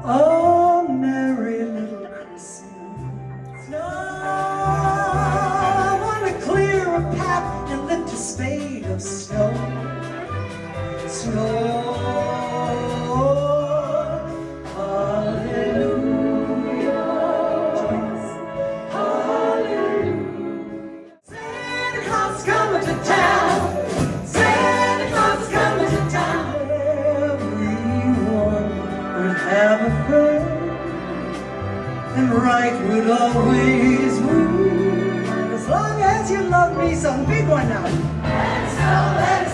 Oh, merry little Christmas. No, I want to clear a path and lift a spade of snow. Snow. Hallelujah. Join us. Hallelujah. Santa Claus is coming to town. Santa Claus is coming to town. Everyone would have a friend, and right would always win. As long as you love me, some big one now. And so let